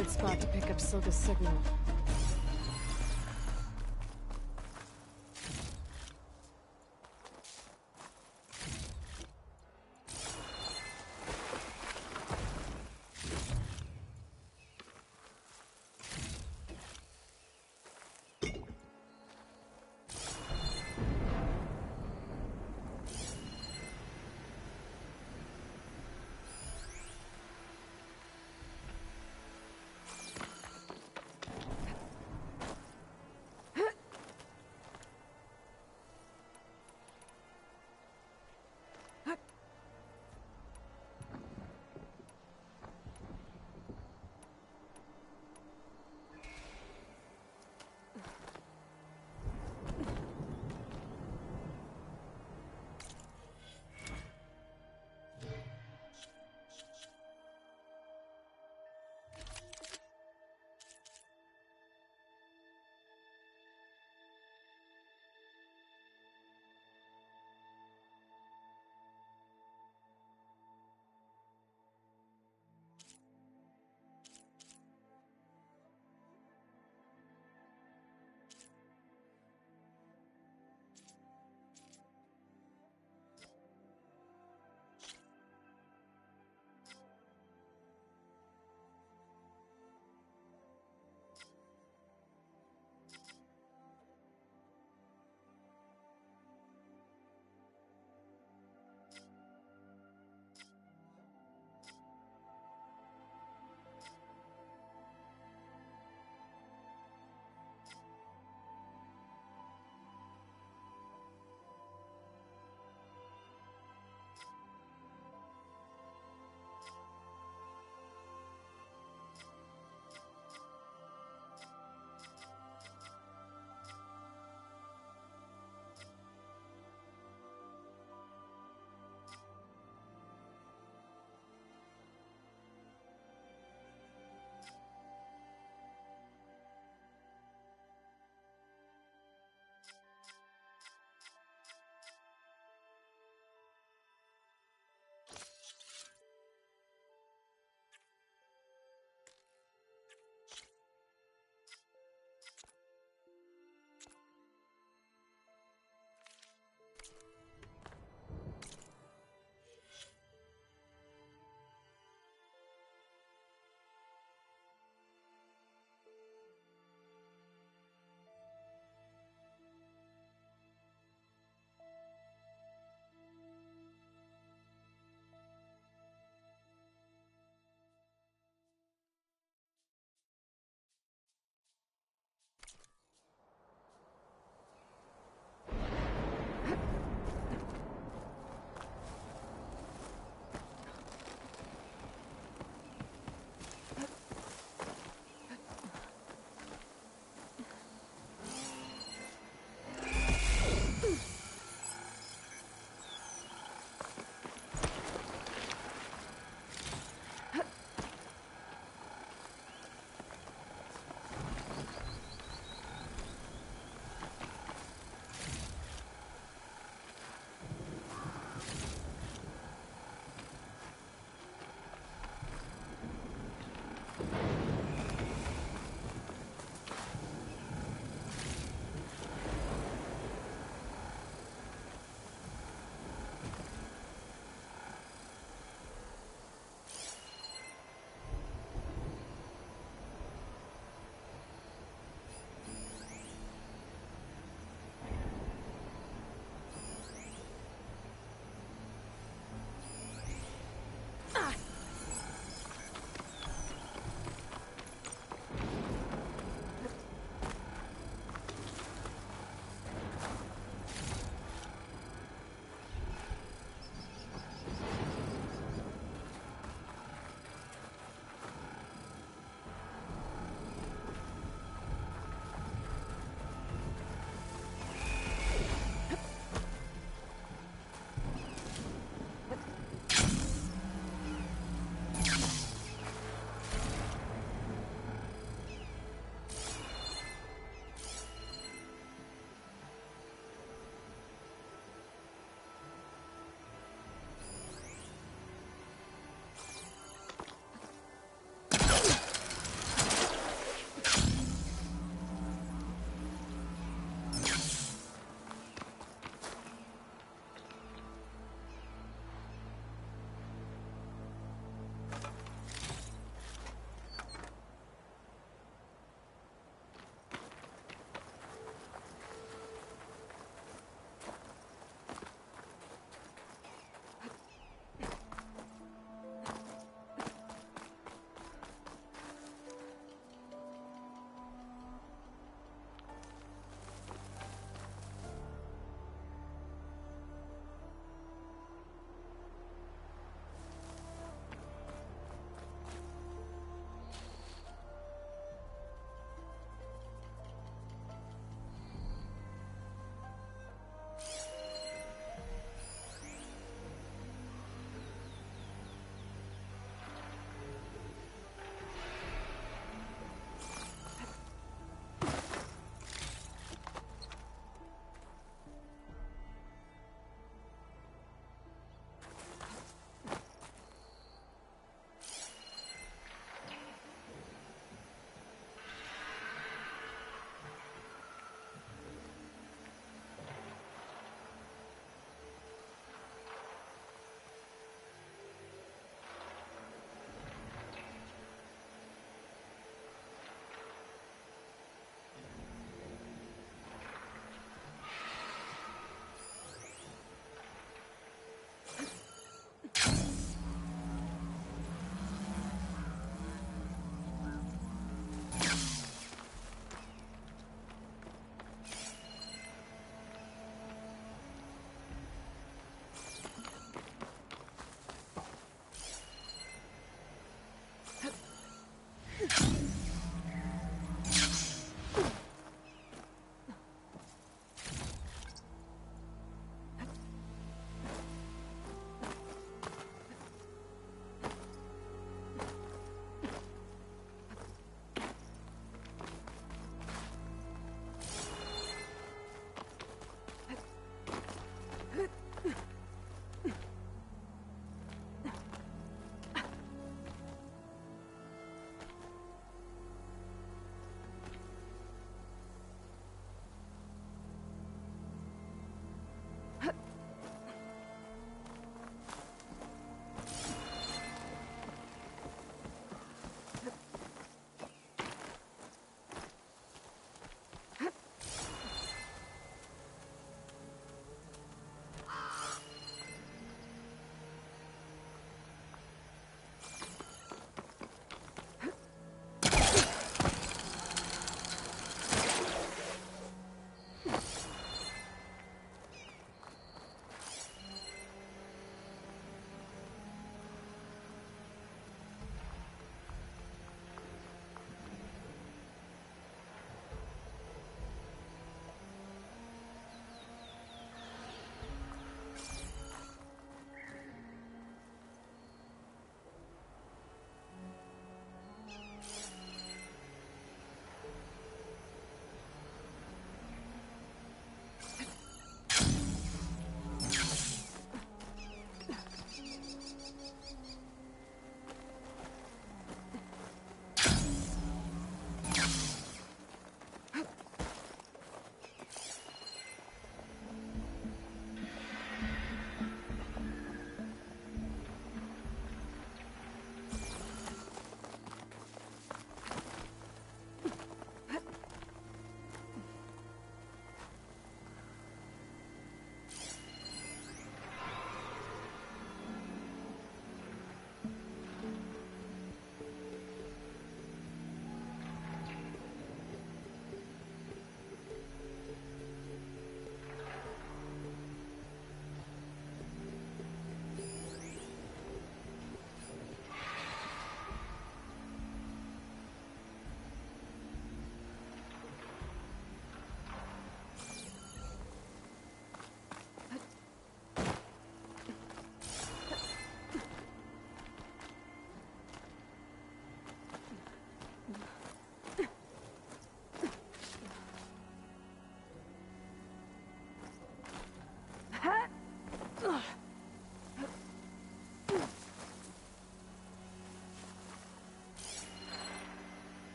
good spot to pick up Silga's signal.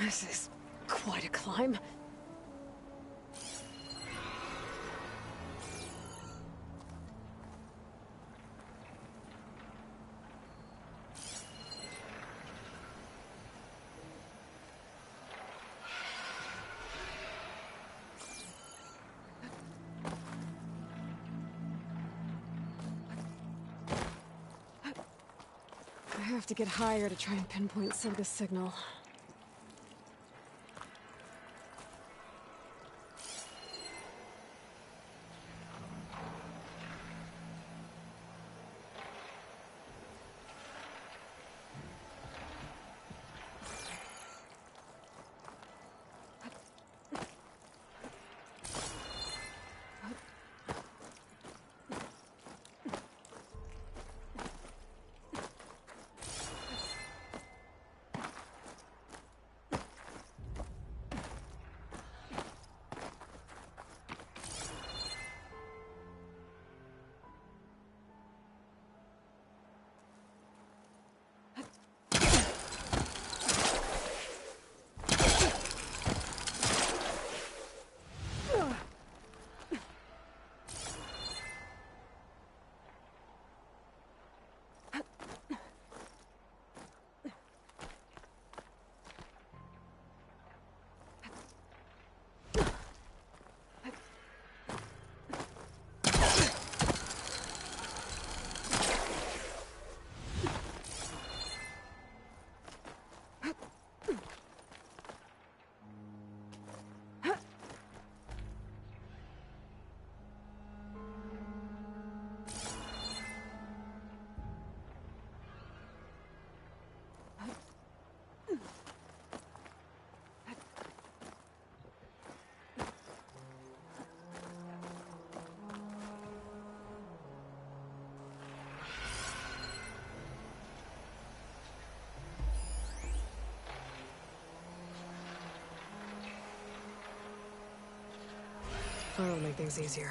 This is quite a climb. I have to get higher to try and pinpoint Silga's signal. That'll make things easier.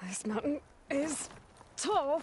This mountain is tall.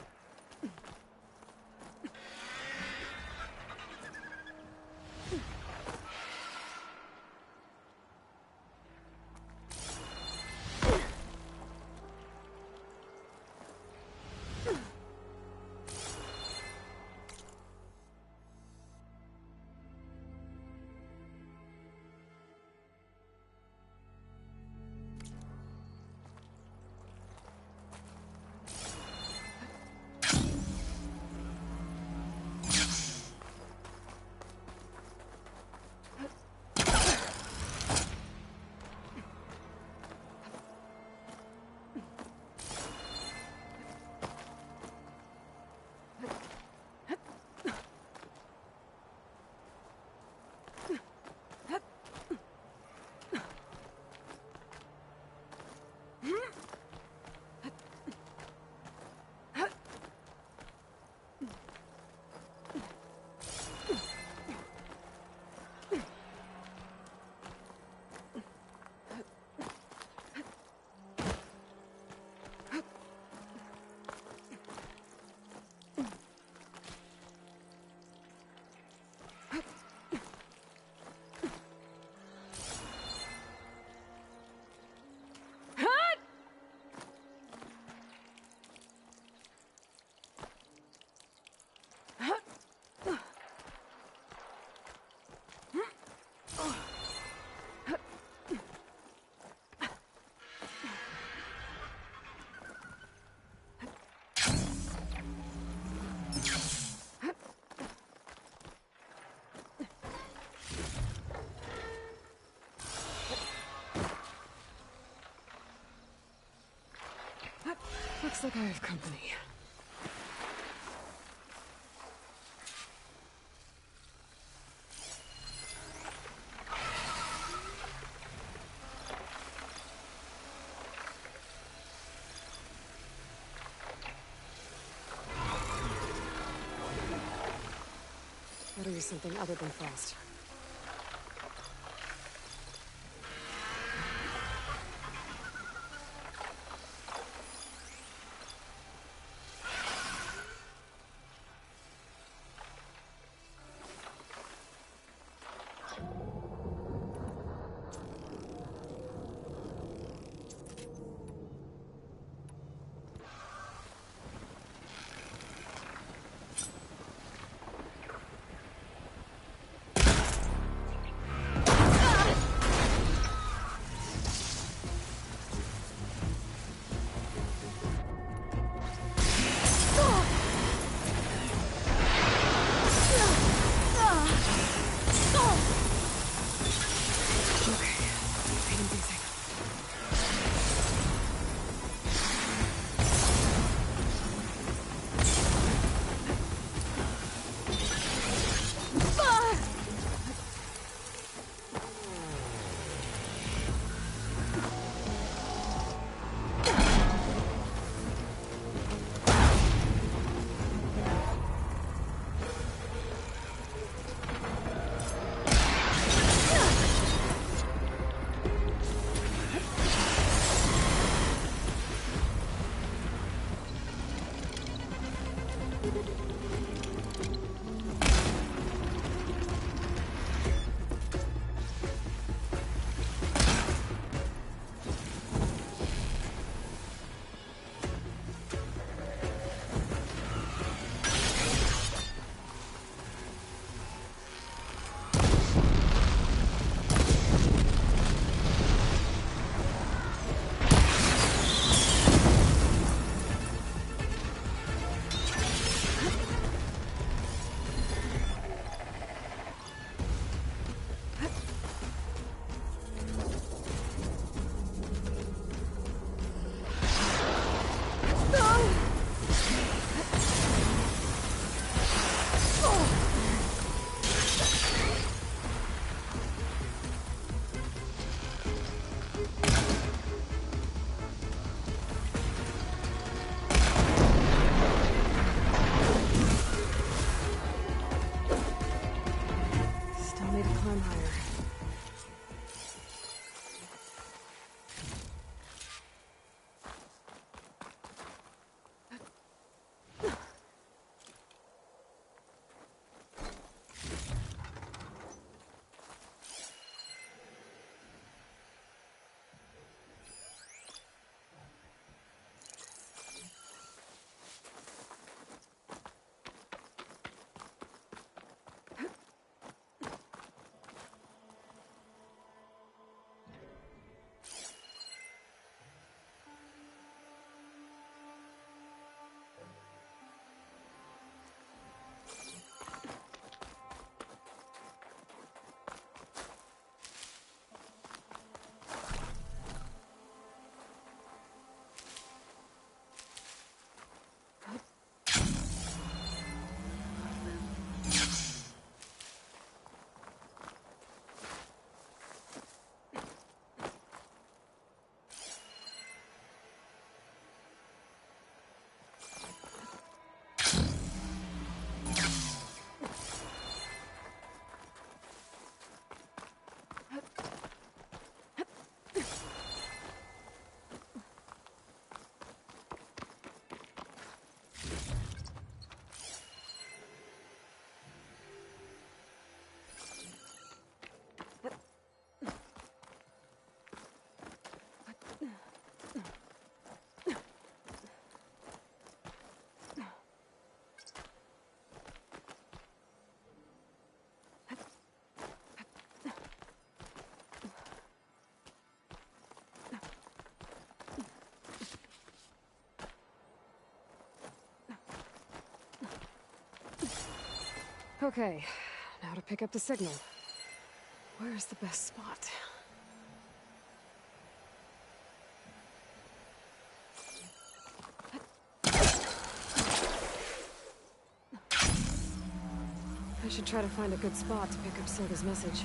like I have company. Better use something other than frost. Still need to climb higher. Okay, now to pick up the signal. Where's the best spot? I should try to find a good spot to pick up Silga's message.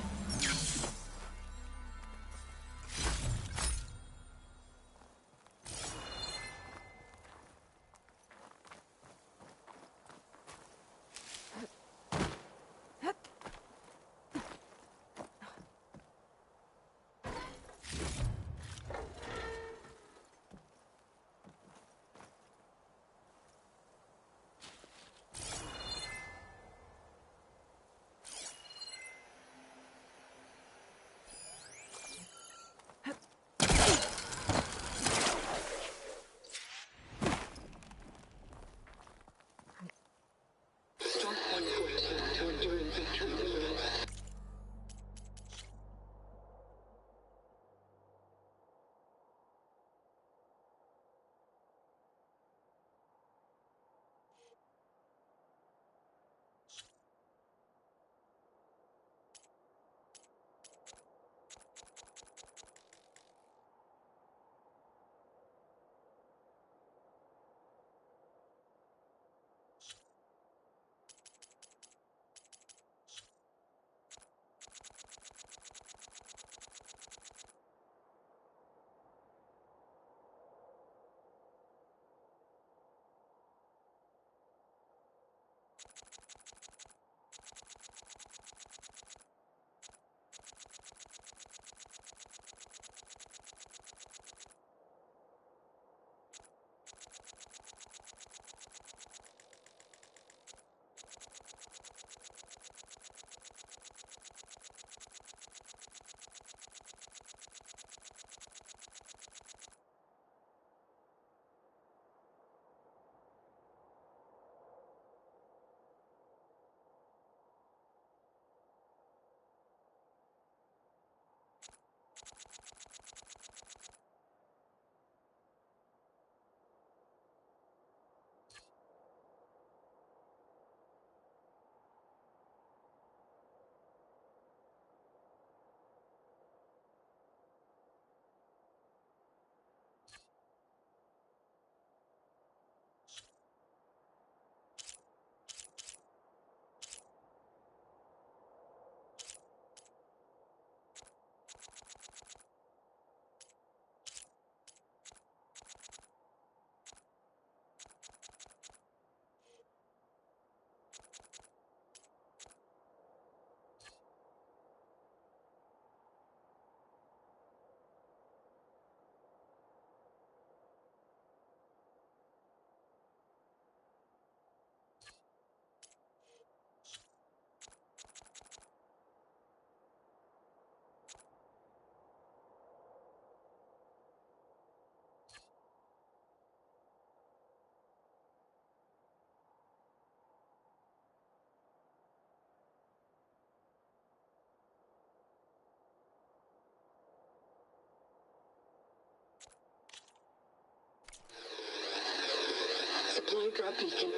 Supply drop beacon.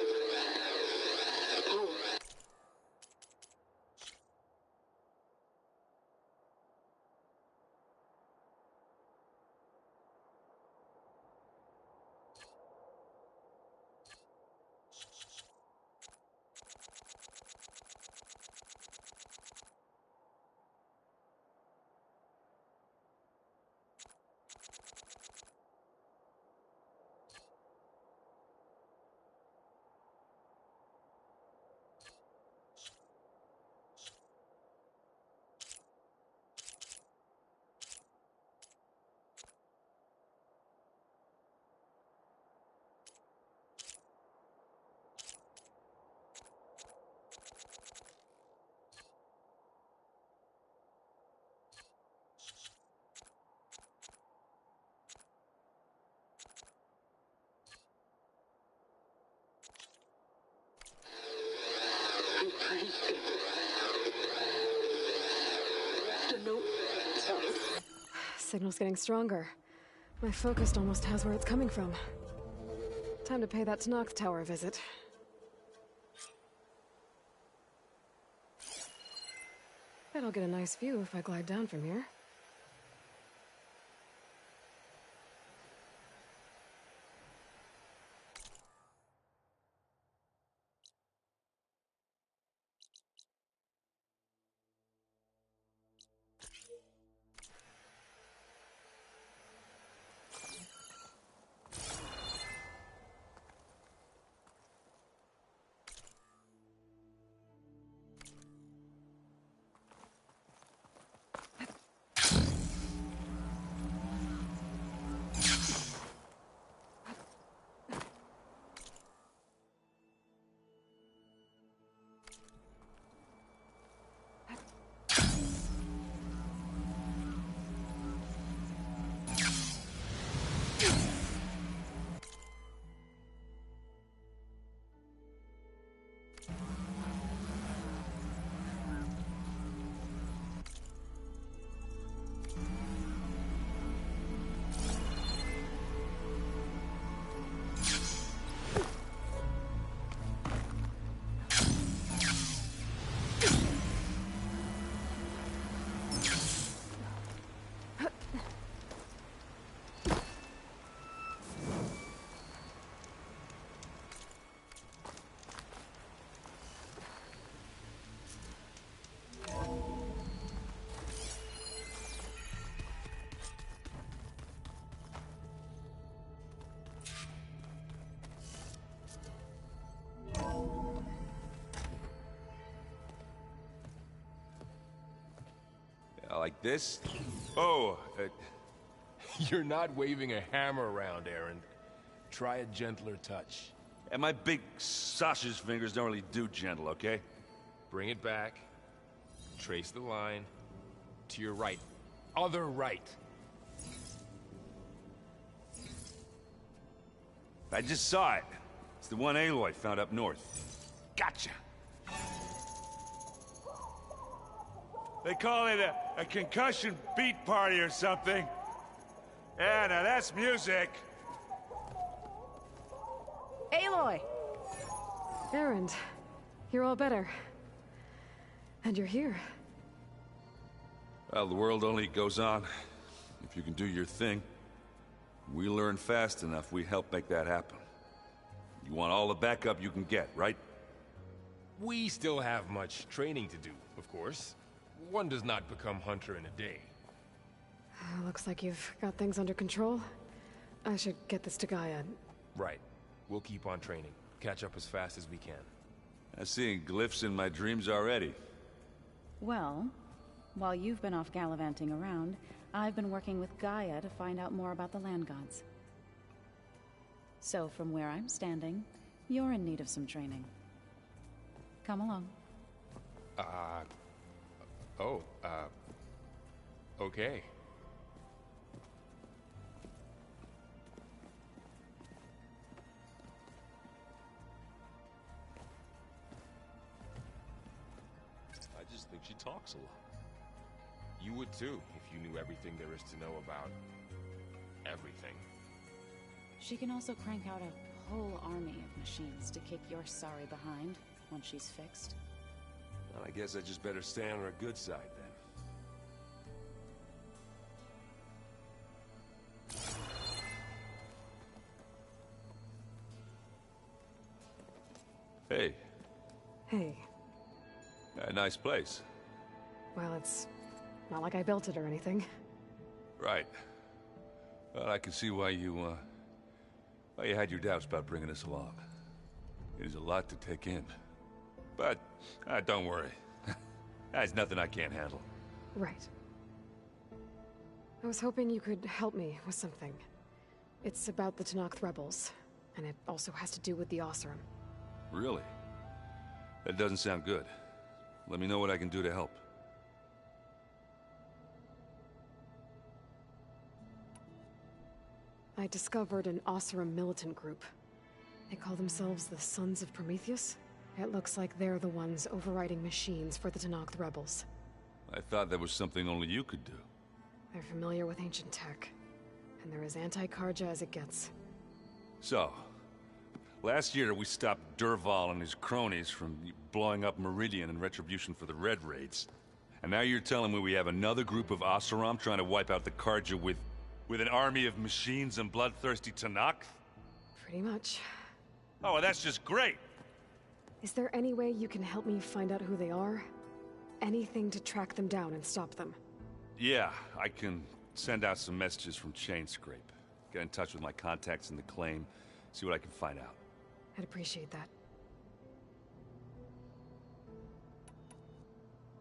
Power. I'm trying to know. Signal's getting stronger. My focus almost has where it's coming from. Time to pay that Tenakth Tower a visit. Bet I'll get a nice view if I glide down from here. Like this? Oh, You're not waving a hammer around, Aaron. Try a gentler touch. and my big sausage fingers don't really do gentle, okay? Bring it back. Trace the line. To your right. Other right. I just saw it. It's the one Aloy found up north. Gotcha! They call it a concussion beat party or something. Yeah, now that's music. Aloy! Erend, you're all better. And you're here. Well, the world only goes on if you can do your thing. We learn fast enough, we help make that happen. You want all the backup you can get, right? We still have much training to do, of course. One does not become hunter in a day. Looks like you've got things under control. I should get this to Gaia. Right. We'll keep on training. Catch up as fast as we can. I'm seeing glyphs in my dreams already. Well, while you've been off gallivanting around, I've been working with Gaia to find out more about the land gods. So from where I'm standing, you're in need of some training. Come along. Okay. I just think she talks a lot. You would too, if you knew everything there is to know about everything. She can also crank out a whole army of machines to kick your sorry behind once she's fixed. Well, I guess I just better stay on her good side then. Hey, Hey. a nice place. Well, it's not like I built it or anything. Right. Well, I can see why you had your doubts about bringing us along. It is a lot to take in. But, don't worry. That's nothing I can't handle. Right. I was hoping you could help me with something. It's about the Tenakth rebels, and it also has to do with the Oseram. Really? That doesn't sound good. Let me know what I can do to help. I discovered an Oseram militant group. They call themselves the Sons of Prometheus. It looks like they're the ones overriding machines for the Tenakth rebels. I thought that was something only you could do. They're familiar with ancient tech, and they're as anti-Karja as it gets. So, last year we stopped Durval and his cronies from blowing up Meridian in retribution for the Red Raids. And now you're telling me we have another group of Oseram trying to wipe out the Karja with an army of machines and bloodthirsty Tenakth? Pretty much. Oh, well, that's just great! Is there any way you can help me find out who they are? Anything to track them down and stop them? Yeah, I can send out some messages from Chainscrape. Get in touch with my contacts in the claim, see what I can find out. I'd appreciate that.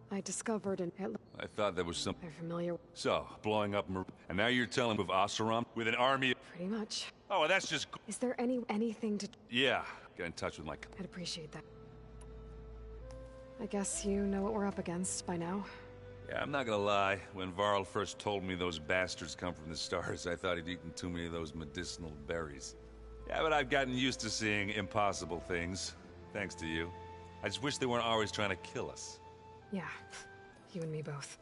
I discovered an... I thought there was some... They're familiar... So, blowing up and now you're telling me of Oseram with an army... Pretty much. Oh, well, that's just... Is there anything to... Yeah, get in touch with my... I'd appreciate that. I guess you know what we're up against by now. Yeah, I'm not gonna lie. When Varl first told me those bastards come from the stars, I thought he'd eaten too many of those medicinal berries. Yeah, but I've gotten used to seeing impossible things, thanks to you. I just wish they weren't always trying to kill us. Yeah, you and me both.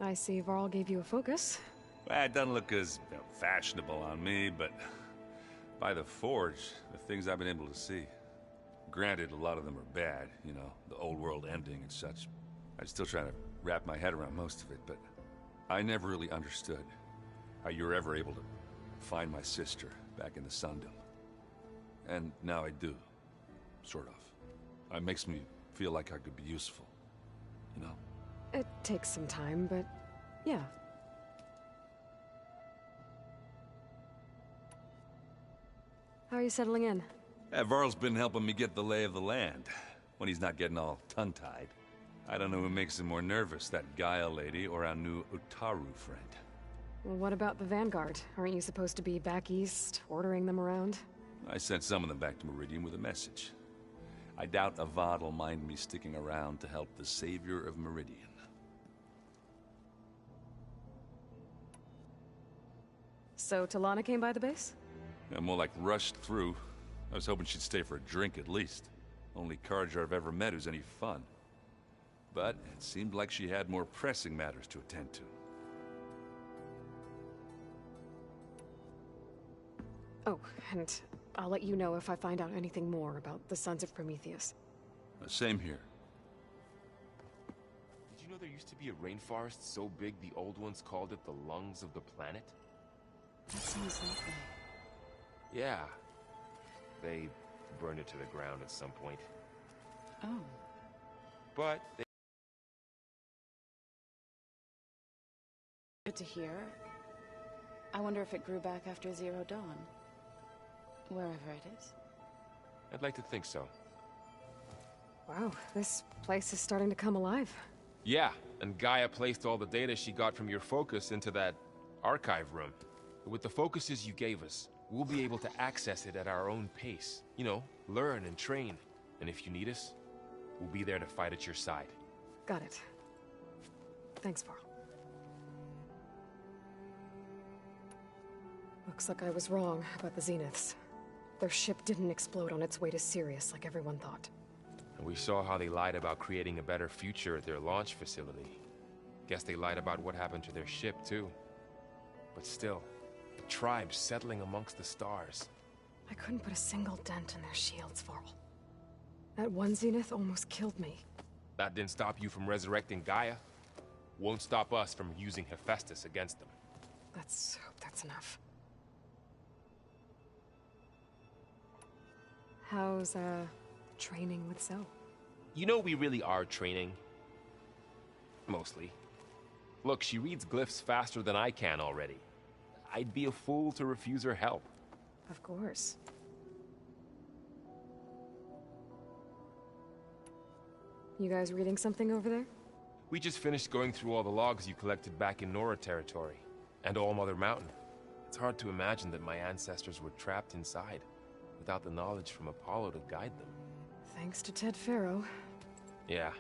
I see Varl gave you a focus. Well, it doesn't look as fashionable on me, but by the Forge, the things I've been able to see. Granted, a lot of them are bad, you know, the old world ending and such. I'm still trying to wrap my head around most of it, but I never really understood how you were ever able to find my sister back in the Sundom. And now I do, sort of. It makes me feel like I could be useful, you know? It takes some time, but yeah. How are you settling in? Yeah, Varl's been helping me get the lay of the land, when he's not getting all tongue-tied. I don't know who makes him more nervous, that Gaia lady or our new Utaru friend. Well, what about the Vanguard? Aren't you supposed to be back east, ordering them around? I sent some of them back to Meridian with a message. I doubt Avad will mind me sticking around to help the savior of Meridian. So Talana came by the base? Yeah, more like rushed through. I was hoping she'd stay for a drink at least. Only Carja I've ever met who's any fun. But it seemed like she had more pressing matters to attend to. Oh, and I'll let you know if I find out anything more about the Sons of Prometheus. Same here. Did you know there used to be a rainforest so big the old ones called it the lungs of the planet? That sounds lovely. Yeah. They burned it to the ground at some point. Oh. But they... Good to hear. I wonder if it grew back after Zero Dawn. Wherever it is. I'd like to think so. Wow, this place is starting to come alive. Yeah, and Gaia placed all the data she got from your focus into that archive room. With the focuses you gave us, we'll be able to access it at our own pace. You know, learn and train. And if you need us, we'll be there to fight at your side. Got it. Thanks, Varl. Looks like I was wrong about the Zeniths. Their ship didn't explode on its way to Sirius like everyone thought. And we saw how they lied about creating a better future at their launch facility. Guess they lied about what happened to their ship, too. But still, the tribes settling amongst the stars. I couldn't put a single dent in their shields, Varl. That one Zenith almost killed me. That didn't stop you from resurrecting Gaia. Won't stop us from using Hephaestus against them. Let's hope that's enough. How's, training with Zoe? You know we really are training. Mostly. Look, she reads glyphs faster than I can already. I'd be a fool to refuse her help. Of course. You guys reading something over there? We just finished going through all the logs you collected back in Nora territory, and All Mother Mountain. It's hard to imagine that my ancestors were trapped inside, without the knowledge from Apollo to guide them. Thanks to Ted Faro. Yeah.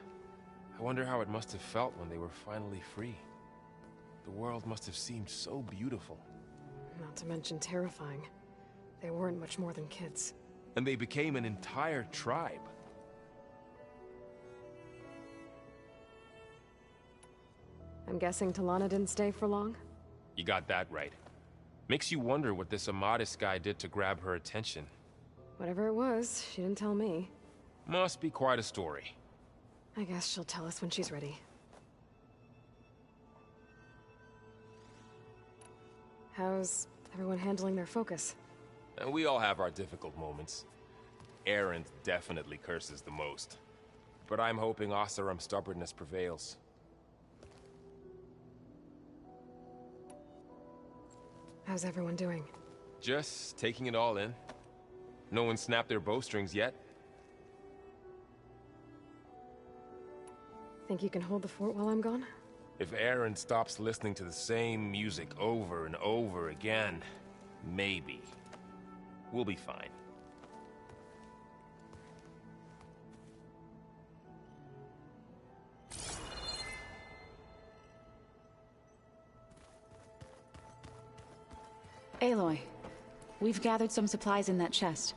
I wonder how it must have felt when they were finally free. The world must have seemed so beautiful. Not to mention terrifying. They weren't much more than kids. And they became an entire tribe. I'm guessing Talana didn't stay for long? You got that right. Makes you wonder what this Amadis guy did to grab her attention. Whatever it was, she didn't tell me. Must be quite a story. I guess she'll tell us when she's ready. How's everyone handling their focus? And we all have our difficult moments. Erend definitely curses the most. But I'm hoping Oseram's stubbornness prevails. How's everyone doing? Just taking it all in. No one snapped their bowstrings yet. Think you can hold the fort while I'm gone? If Erend stops listening to the same music over and over again, maybe. We'll be fine. Aloy, we've gathered some supplies in that chest.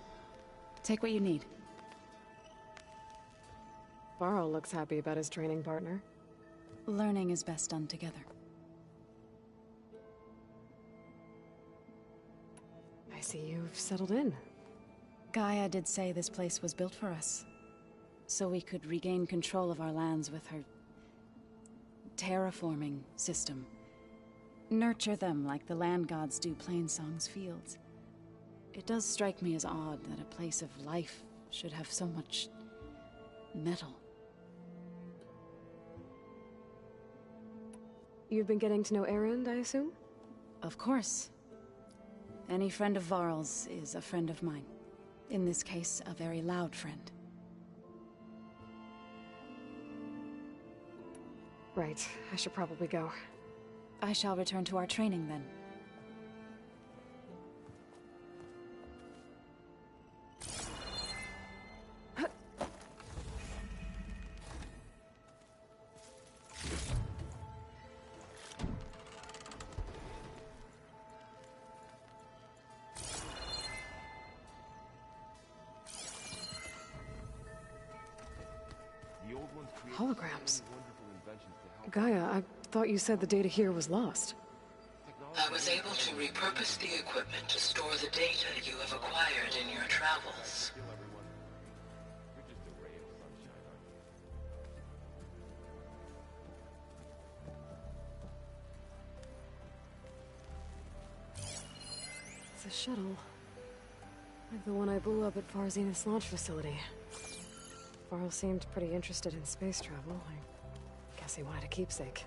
Take what you need. Varl looks happy about his training partner. Learning is best done together. I see you've settled in. Gaia did say this place was built for us, so we could regain control of our lands with her terraforming system. Nurture them like the land gods do Plainsong's fields. It does strike me as odd that a place of life should have so much metal. You've been getting to know Erend, I assume? Of course. Any friend of Varl's is a friend of mine. In this case, a very loud friend. Right, I should probably go. I shall return to our training then. Holograms. Gaia, I thought you said the data here was lost. I was able to repurpose the equipment to store the data you have acquired in your travels. It's a shuttle. Like the one I blew up at Far Zenith's launch facility. Varl seemed pretty interested in space travel. I guess he wanted a keepsake.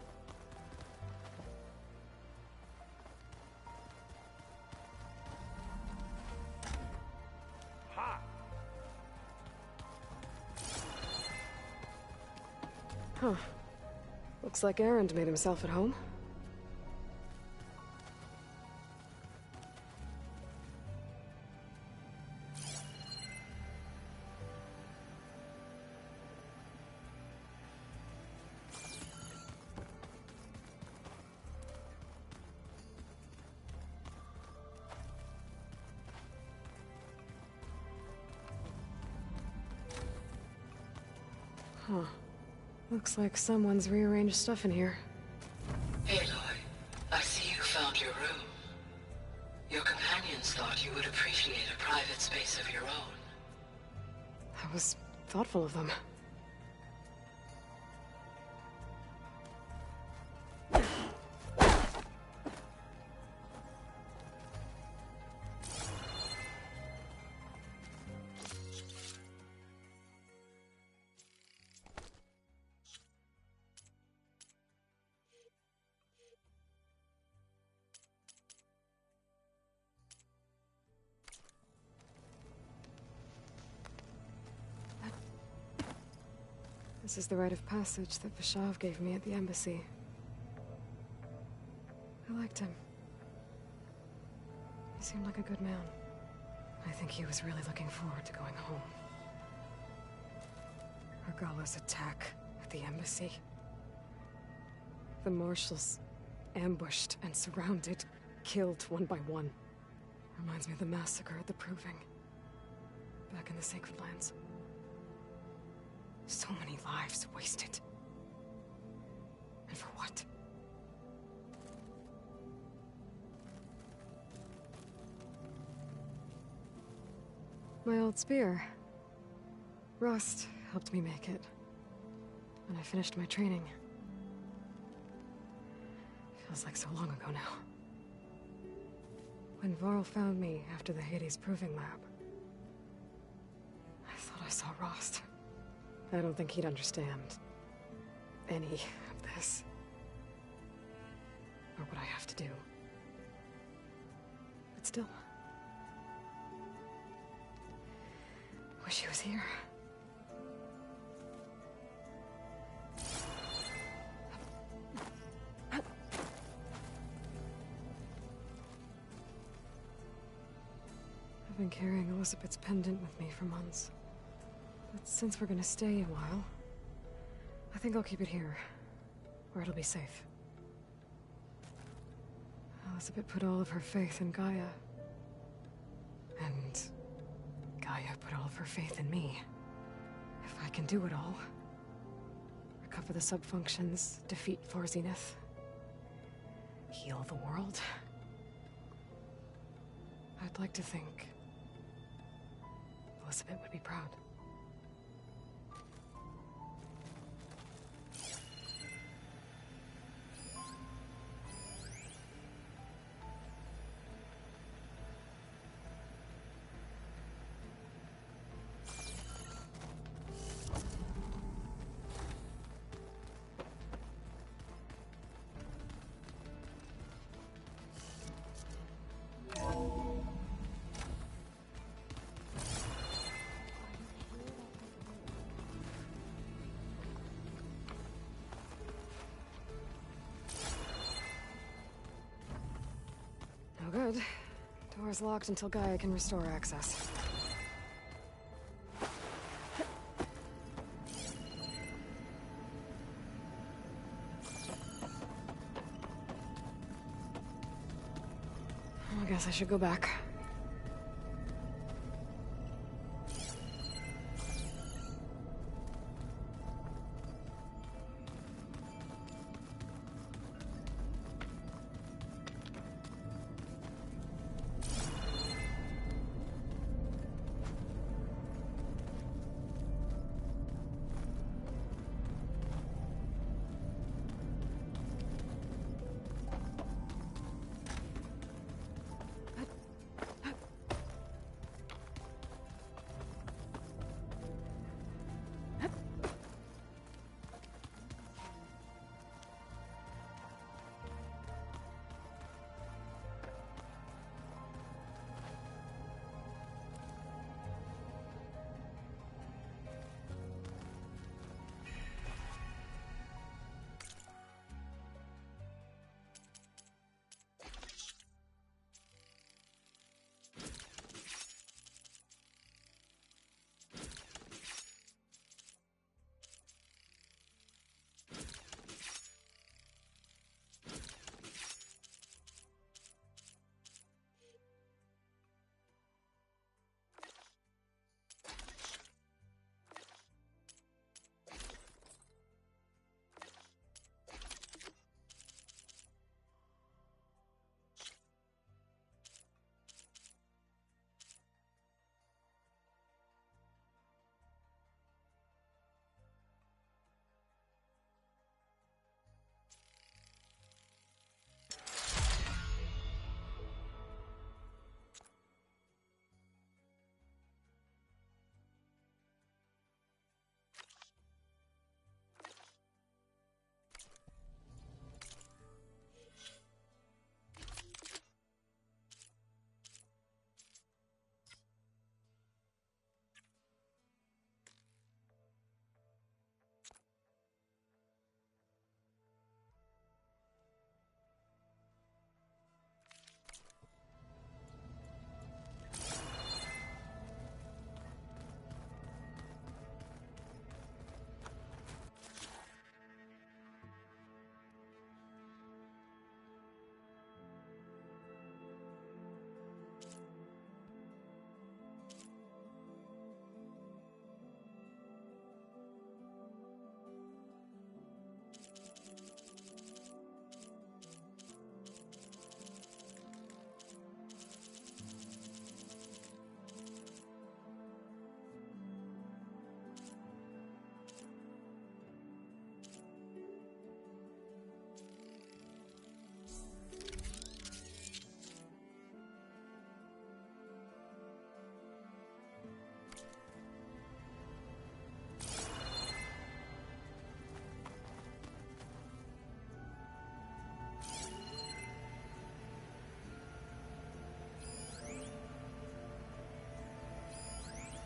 Huh. Looks like Erend made himself at home. Huh. Looks like someone's rearranged stuff in here. Aloy, I see you found your room. Your companions thought you would appreciate a private space of your own. That was thoughtful of them. This is the rite of passage that Vashav gave me at the embassy. I liked him. He seemed like a good man. I think he was really looking forward to going home. Argala's attack at the embassy. The marshals ambushed and surrounded, killed one by one. Reminds me of the massacre at the Proving. Back in the Sacred Lands. So many lives wasted. And for what? My old spear. Rust helped me make it. When I finished my training. Feels like so long ago now. When Varl found me after the Hades Proving Lab, I thought I saw Rost. I don't think he'd understand any of this. Or what I have to do. But still. Wish he was here. I've been carrying Elizabeth's pendant with me for months. But since we're gonna stay a while, I think I'll keep it here, where it'll be safe. Elizabeth put all of her faith in Gaia. And Gaia put all of her faith in me. If I can do it all, recover the subfunctions, defeat Far Zenith, heal the world, I'd like to think Elizabeth would be proud. good. Door's locked until Gaia can restore access. I guess I should go back.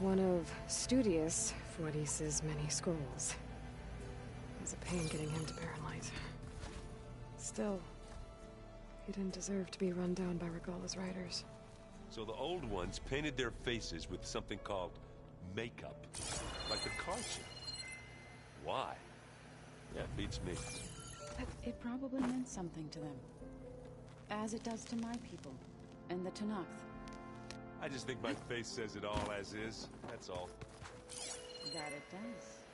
One of Studius Fuadis's many scrolls. There's a pain getting him to Barren-Light. Still, he didn't deserve to be run down by Regalla's riders. So the old ones painted their faces with something called makeup. Like the car ship. Why? Yeah, beats me. But it probably meant something to them. As it does to my people, and the Tenakth. I just think my face says it all as is, that's all. That it does.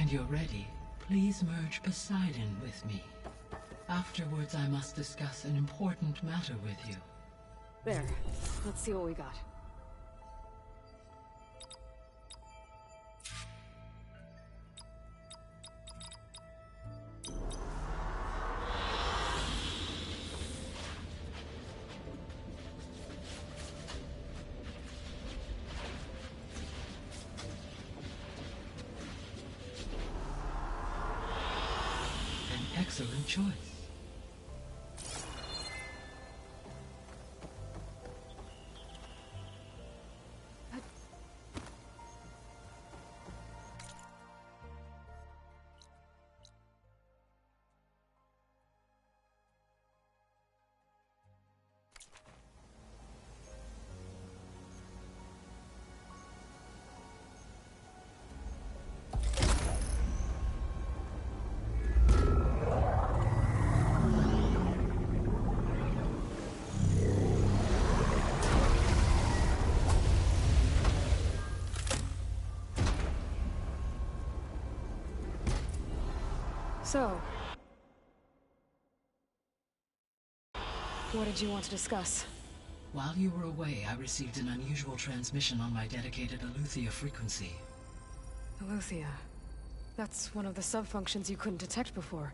When you're ready, please merge Poseidon with me. Afterwards, I must discuss an important matter with you. There. Let's see what we got. Excellent choice. So, what did you want to discuss? While you were away, I received an unusual transmission on my dedicated Eleuthia frequency. Eleuthia. That's one of the sub-functions you couldn't detect before.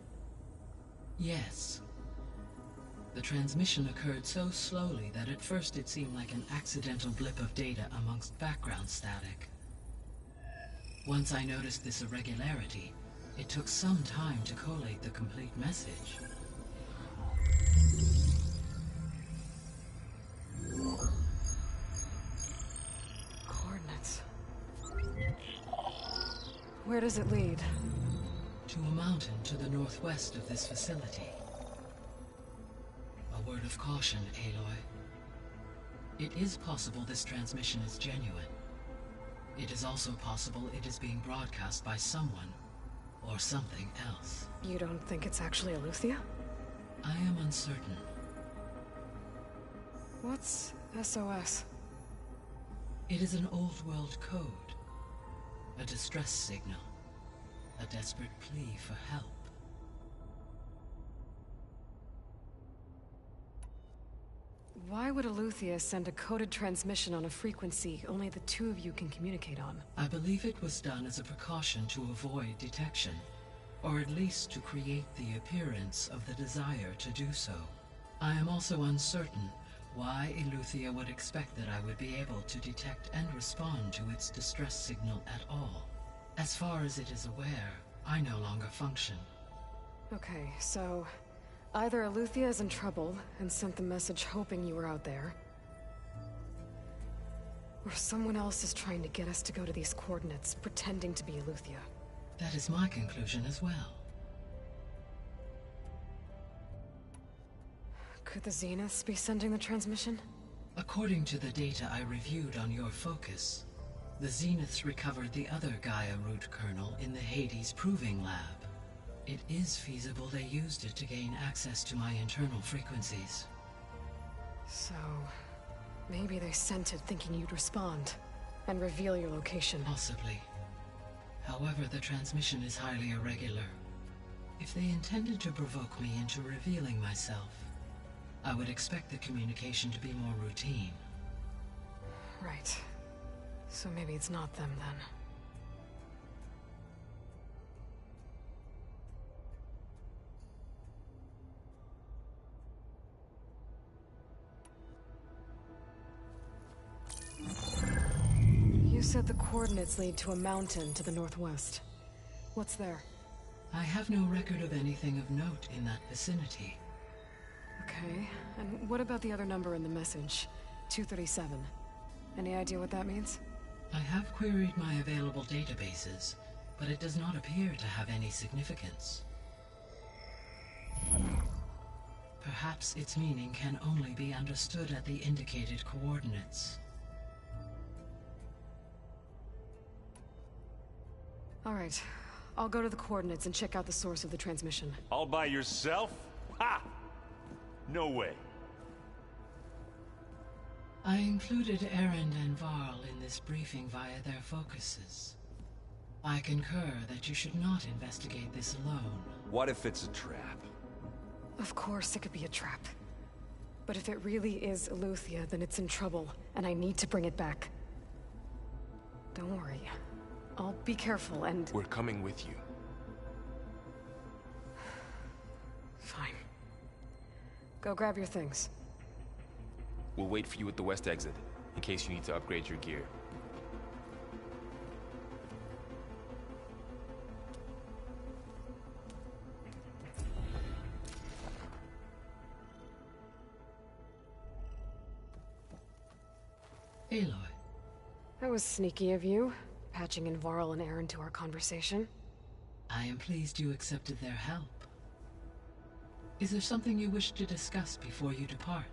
Yes. The transmission occurred so slowly that at first it seemed like an accidental blip of data amongst background static. Once I noticed this irregularity, it took some time to collate the complete message. Coordinates. Where does it lead? To a mountain to the northwest of this facility. A word of caution, Aloy. It is possible this transmission is genuine. It is also possible it is being broadcast by someone or something else. You don't think it's actually Eleuthia? I am uncertain. What's SOS? It is an old world code. A distress signal. A desperate plea for help. Why would Eleuthia send a coded transmission on a frequency only the two of you can communicate on? I believe it was done as a precaution to avoid detection, or at least to create the appearance of the desire to do so. I am also uncertain why Eleuthia would expect that I would be able to detect and respond to its distress signal at all. As far as it is aware, I no longer function. Okay, so either Eleuthia is in trouble and sent the message hoping you were out there, or someone else is trying to get us to go to these coordinates, pretending to be Eleuthia. That is my conclusion as well. Could the Zeniths be sending the transmission? According to the data I reviewed on your focus, the Zeniths recovered the other Gaia root kernel in the Hades Proving Lab. It is feasible they used it to gain access to my internal frequencies. So, maybe they sent it thinking you'd respond and reveal your location. Possibly. However, the transmission is highly irregular. If they intended to provoke me into revealing myself, I would expect the communication to be more routine. Right. So maybe it's not them then. You said the coordinates lead to a mountain to the northwest. What's there? I have no record of anything of note in that vicinity. Okay, and what about the other number in the message? 237. Any idea what that means? I have queried my available databases, but it does not appear to have any significance. Perhaps its meaning can only be understood at the indicated coordinates. All right, I'll go to the coordinates and check out the source of the transmission. All by yourself? Ha! No way. I included Erend and Varl in this briefing via their focuses. I concur that you should not investigate this alone. What if it's a trap? Of course it could be a trap. But if it really is Eleuthia, then it's in trouble, and I need to bring it back. Don't worry. I'll be careful and... We're coming with you. Fine. Go grab your things. We'll wait for you at the west exit, in case you need to upgrade your gear. Aloy. That was sneaky of you, patching in Varl and Aaron to our conversation. I am pleased you accepted their help. Is there something you wish to discuss before you depart?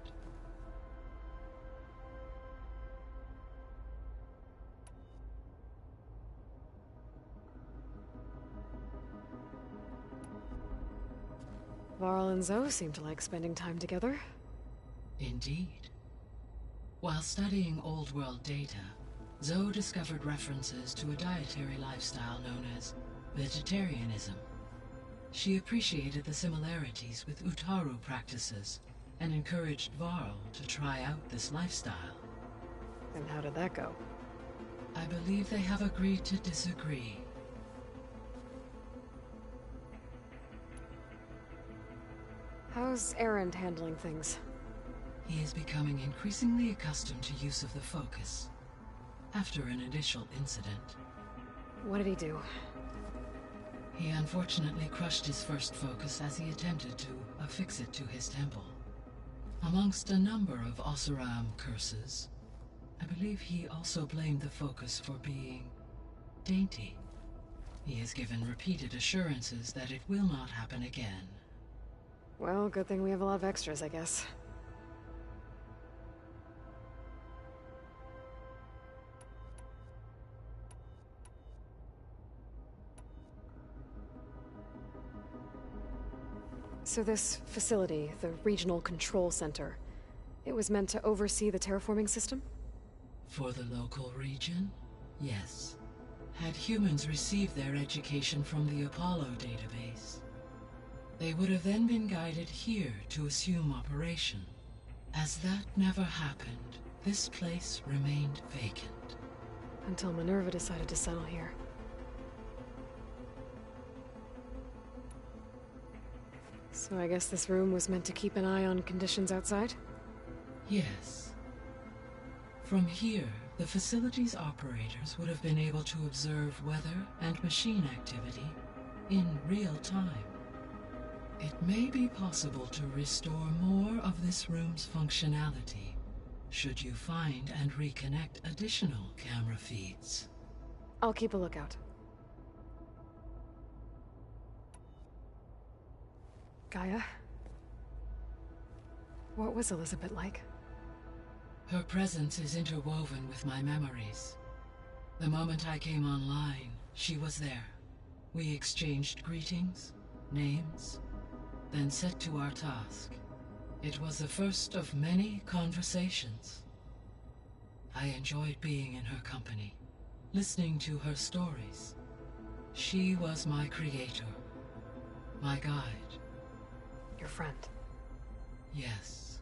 Varl and Zoe seem to like spending time together. Indeed. While studying Old World data, Zoe discovered references to a dietary lifestyle known as vegetarianism. She appreciated the similarities with Utaru practices and encouraged Varl to try out this lifestyle. And how did that go? I believe they have agreed to disagree. How's Aaron handling things? He is becoming increasingly accustomed to use of the focus, after an initial incident. What did he do? He unfortunately crushed his first focus as he attempted to affix it to his temple. Amongst a number of Oseram curses, I believe he also blamed the focus for being dainty. He has given repeated assurances that it will not happen again. Well, good thing we have a lot of extras, I guess. So this facility, the Regional Control Center, it was meant to oversee the terraforming system? For the local region, yes. Had humans received their education from the Apollo database, they would have then been guided here to assume operation. As that never happened, this place remained vacant. Until Minerva decided to settle here. So I guess this room was meant to keep an eye on conditions outside? Yes. From here, the facility's operators would have been able to observe weather and machine activity in real time. It may be possible to restore more of this room's functionality, should you find and reconnect additional camera feeds. I'll keep a lookout. Gaia? What was Elizabeth like? Her presence is interwoven with my memories. The moment I came online, she was there. We exchanged greetings, names, then set to our task. It was the first of many conversations. I enjoyed being in her company, listening to her stories. She was my creator, my guide. Your friend. Yes.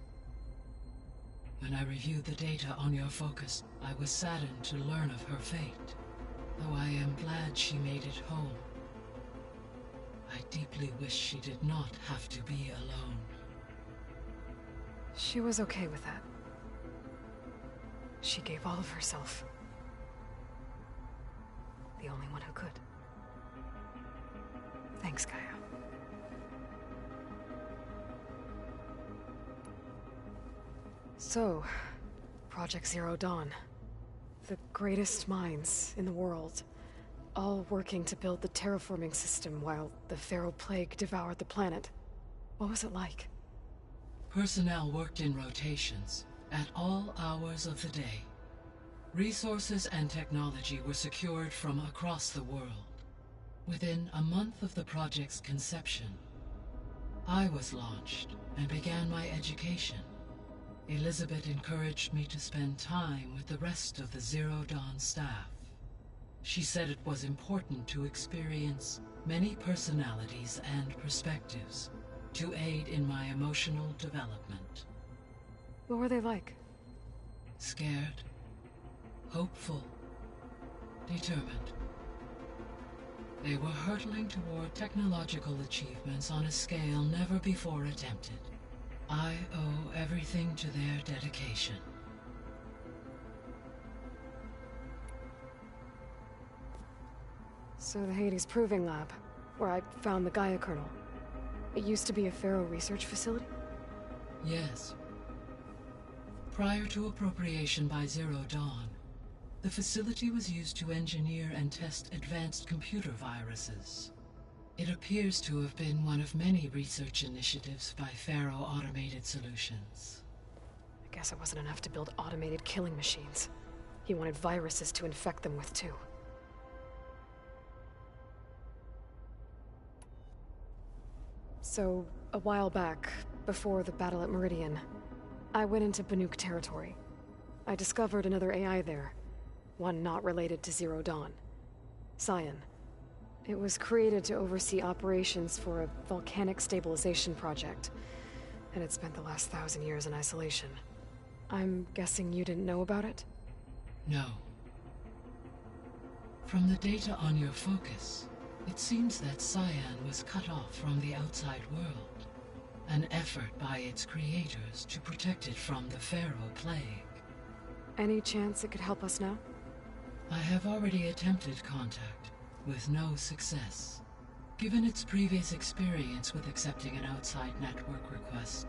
When I reviewed the data on your focus, I was saddened to learn of her fate, though I am glad she made it home. I deeply wish she did not have to be alone. She was okay with that. She gave all of herself. The only one who could. Thanks, Gaia. So, Project Zero Dawn. The greatest minds in the world, all working to build the terraforming system while the Pharaoh Plague devoured the planet. What was it like? Personnel worked in rotations, at all hours of the day. Resources and technology were secured from across the world. Within a month of the project's conception, I was launched and began my education. Elizabeth encouraged me to spend time with the rest of the Zero Dawn staff. She said it was important to experience many personalities and perspectives to aid in my emotional development. What were they like? Scared, hopeful, determined. They were hurtling toward technological achievements on a scale never before attempted. I owe everything to their dedication. So the Hades Proving Lab, where I found the Gaia kernel. It used to be a Pharaoh research facility? Yes. Prior to appropriation by Zero Dawn, the facility was used to engineer and test advanced computer viruses. It appears to have been one of many research initiatives by Pharaoh Automated Solutions. I guess it wasn't enough to build automated killing machines. He wanted viruses to infect them with, too. So, a while back, before the battle at Meridian, I went into Banuk territory. I discovered another AI there. One not related to Zero Dawn. Scion. It was created to oversee operations for a volcanic stabilization project, and it spent the last 1,000 years in isolation. I'm guessing you didn't know about it? No. From the data on your focus, it seems that Cyan was cut off from the outside world. An effort by its creators to protect it from the Pharaoh plague. Any chance it could help us now? I have already attempted contact, with no success. Given its previous experience with accepting an outside network request,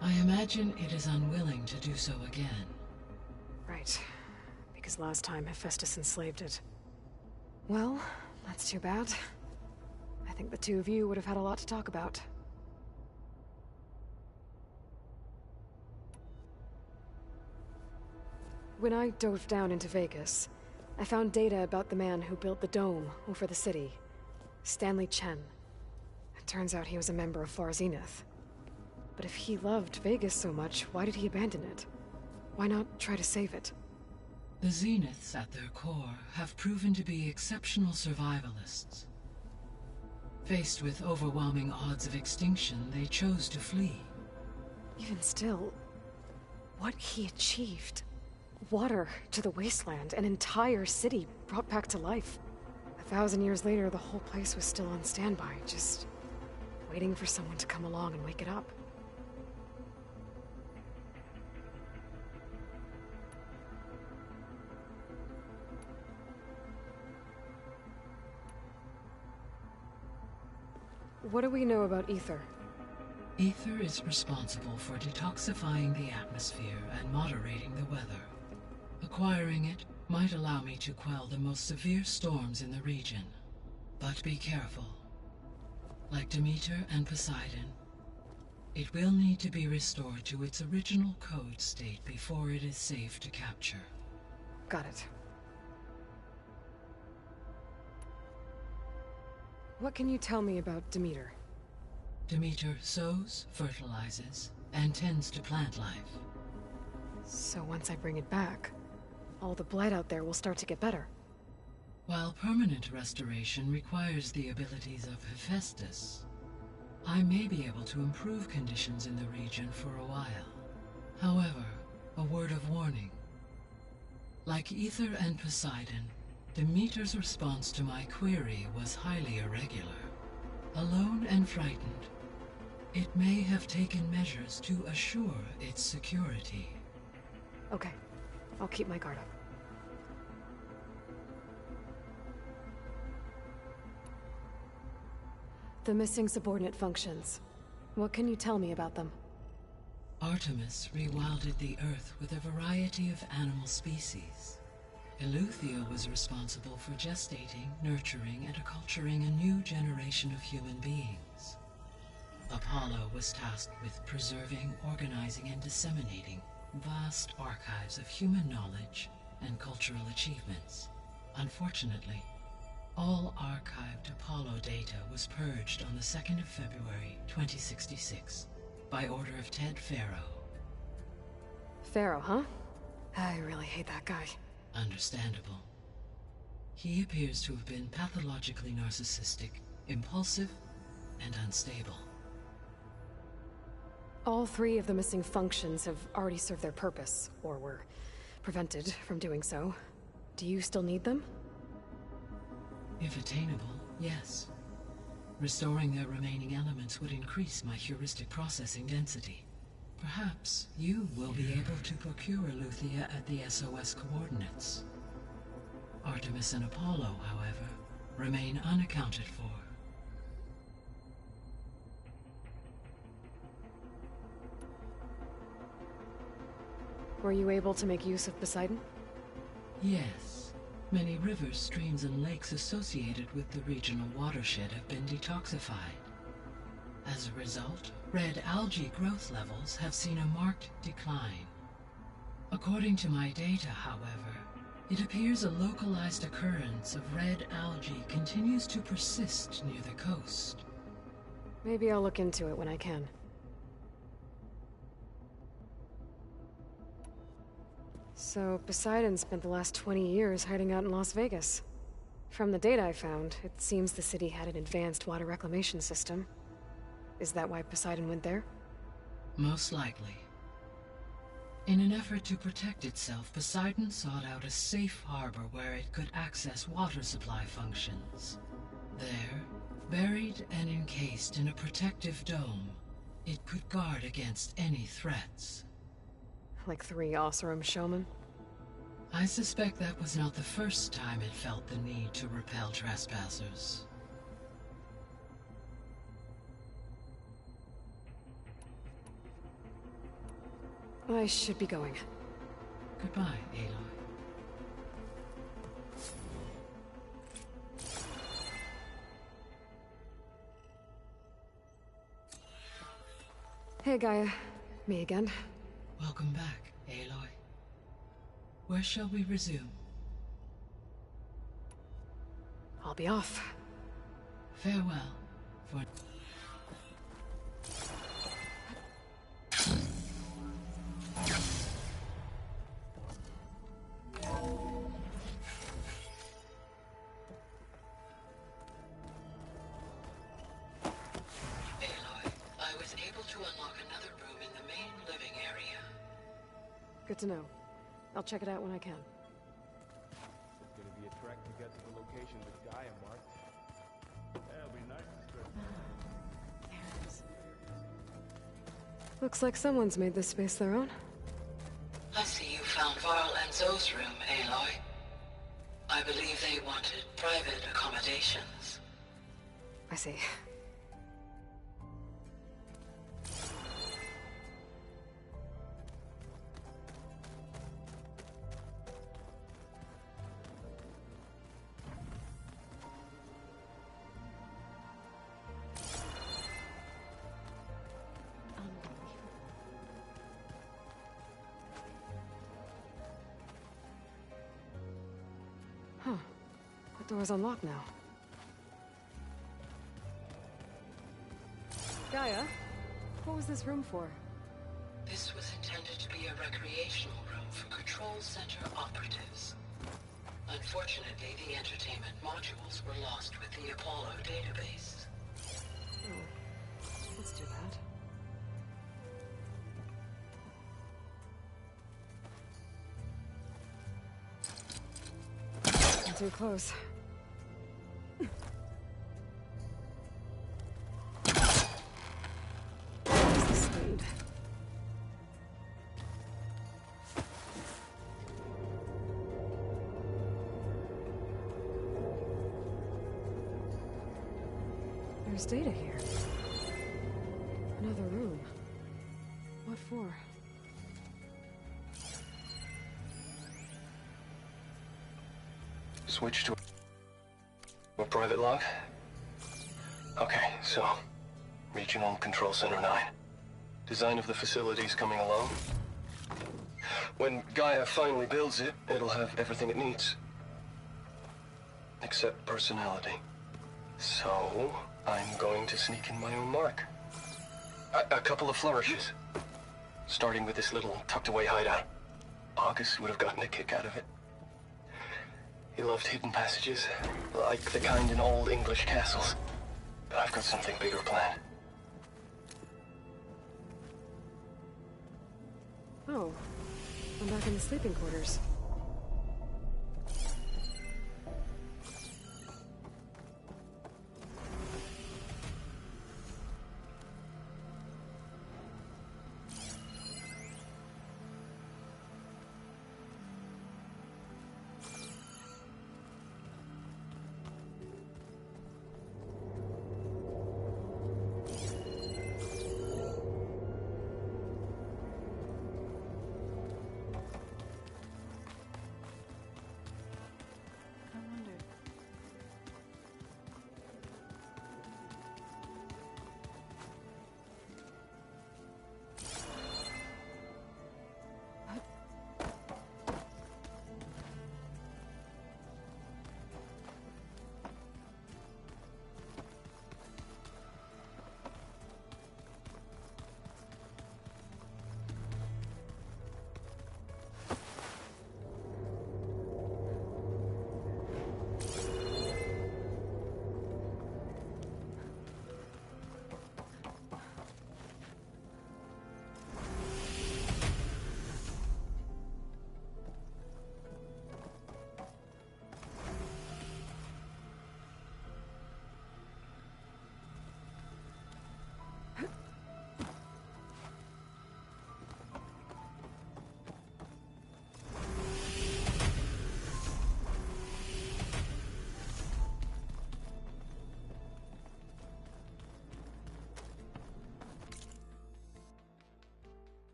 I imagine it is unwilling to do so again. Right. Because last time Hephaestus enslaved it. Well, that's too bad. I think the two of you would have had a lot to talk about. When I dove down into Vegas, I found data about the man who built the dome over the city. Stanley Chen. It turns out he was a member of Far Zenith. But if he loved Vegas so much, why did he abandon it? Why not try to save it? The Zeniths at their core have proven to be exceptional survivalists. Faced with overwhelming odds of extinction, they chose to flee. Even still, what he achieved. Water to the wasteland, an entire city brought back to life. 1,000 years later, the whole place was still on standby, just waiting for someone to come along and wake it up. What do we know about Ether? Ether is responsible for detoxifying the atmosphere and moderating the weather. Acquiring it might allow me to quell the most severe storms in the region. But be careful. Like Demeter and Poseidon, it will need to be restored to its original code state before it is safe to capture. Got it. What can you tell me about Demeter? Demeter sows, fertilizes, and tends to plant life. So once I bring it back, all the blight out there will start to get better. While permanent restoration requires the abilities of Hephaestus, I may be able to improve conditions in the region for a while. However, a word of warning. Like Ether and Poseidon, Demeter's response to my query was highly irregular. Alone and frightened, it may have taken measures to assure its security. Okay, I'll keep my guard up. The missing subordinate functions. What can you tell me about them? Artemis rewilded the Earth with a variety of animal species. Eleuthia was responsible for gestating, nurturing, and acculturating a new generation of human beings. Apollo was tasked with preserving, organizing, and disseminating vast archives of human knowledge and cultural achievements. Unfortunately, all archived Apollo data was purged on the 2nd of February, 2066, by order of Ted Faro. Pharaoh, huh? I really hate that guy. Understandable. He appears to have been pathologically narcissistic, impulsive, and unstable. All three of the missing functions have already served their purpose, or were prevented from doing so. Do you still need them? If attainable, yes. Restoring their remaining elements would increase my heuristic processing density. Perhaps you will be able to procure Eleuthia at the SOS coordinates. Artemis and Apollo, however, remain unaccounted for. Were you able to make use of Poseidon? Yes. Many rivers, streams, and lakes associated with the regional watershed have been detoxified. As a result, red algae growth levels have seen a marked decline. According to my data, however, it appears a localized occurrence of red algae continues to persist near the coast. Maybe I'll look into it when I can. So, Poseidon spent the last 20 years hiding out in Las Vegas. From the data I found, it seems the city had an advanced water reclamation system. Is that why Poseidon went there? Most likely. In an effort to protect itself, Poseidon sought out a safe harbor where it could access water supply functions. There, buried and encased in a protective dome, it could guard against any threats. Like 3 Oseram showmen? I suspect that was not the first time it felt the need to repel trespassers. I should be going. Goodbye, Aloy. Hey, Gaia. Me again. Welcome back, Aloy. Where shall we resume? I'll be off. Farewell, for... Good to know. I'll check it out when I can. It's gonna be a trek to get to the location with Gaia marked. That'll be nice. There it is. Looks like someone's made this space their own. I see you found Varl and Zoe's room, Aloy. I believe they wanted private accommodations. I see. Huh. The door's unlocked now. Gaia, what was this room for? This was intended to be a recreational room for Control Center operatives. Unfortunately, the entertainment modules were lost with the Apollo database. Oh. Let's do that. Too close. Where's the speed? There's data here. Another room. What for? Switch to a private log? Okay, so Regional Control Center 9. Design of the facility's coming along. When Gaia finally builds it, it'll have everything it needs. Except personality. So, I'm going to sneak in my own mark. A couple of flourishes. Starting with this little tucked away hideout. August would have gotten a kick out of it. He loved hidden passages, like the kind in old English castles. But I've got something bigger planned. Oh, I'm back in the sleeping quarters.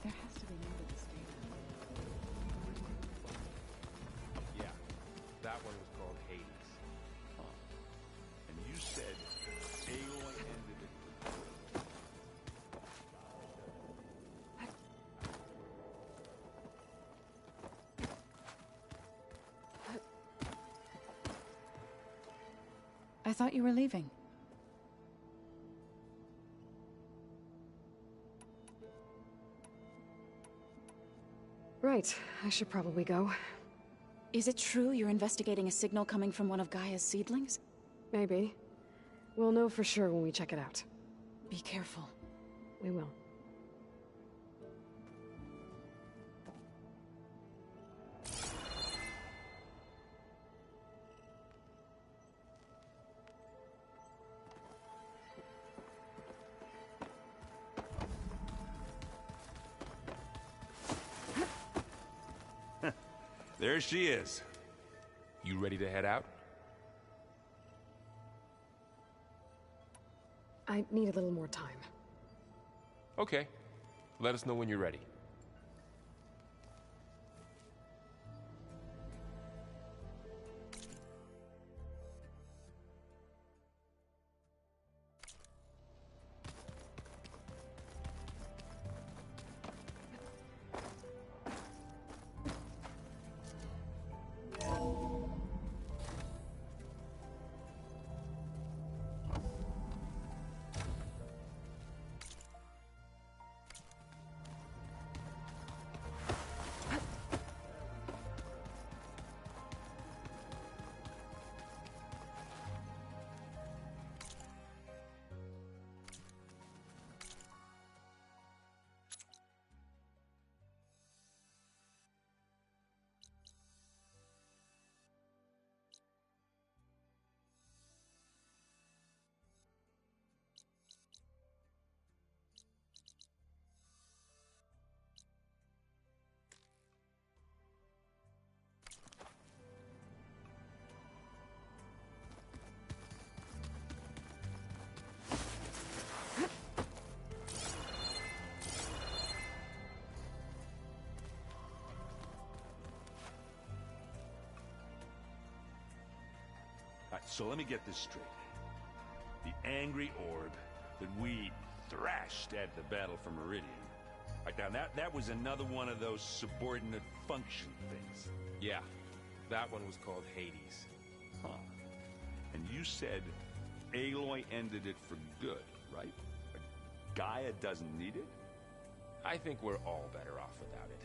There has to be more to this data. Yeah, that one was called Hades. Huh. And you said Aloy ended it for good. I thought you were leaving. Right, I should probably go. Is it true you're investigating a signal coming from one of Gaia's seedlings? Maybe. We'll know for sure when we check it out. Be careful. We will. There she is. You ready to head out? I need a little more time. Okay. Let us know when you're ready. Alright, so let me get this straight. The angry orb that we thrashed at the battle for Meridian. Right, now that was another one of those subordinate function things. Yeah, that one was called Hades. Huh. And you said Aloy ended it for good, right? Gaia doesn't need it? I think we're all better off without it.